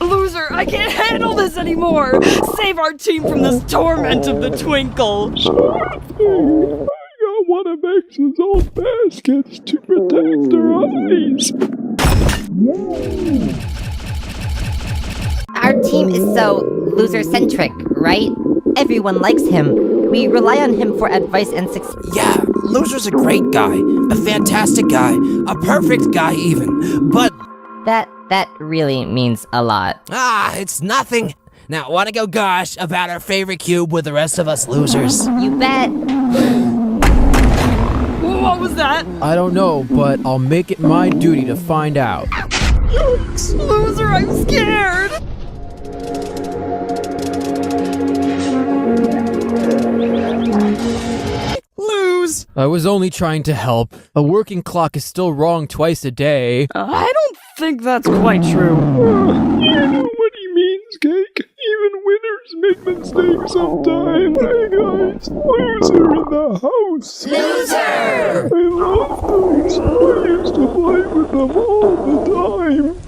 Loser, I can't handle this anymore! Save our team from this torment of the twinkle! I got one of X's old baskets to protect her eyes. Our team is so loser-centric, right? Everyone likes him. We rely on him for advice and success. Yeah, Loser's a great guy, a fantastic guy, a perfect guy even, but... That really means a lot. it's nothing. Now, wanna go gosh about our favorite cube with the rest of us losers? You bet. What was that? I don't know, but I'll make it my duty to find out. Loser, I'm scared! Lose! I was only trying to help. A working clock is still wrong twice a day. I don't think that's quite true. I know what he means, Cake. Even winners make mistakes sometimes. Hey guys, Loser in the house. Loser! I love those. I used to play with them all the time.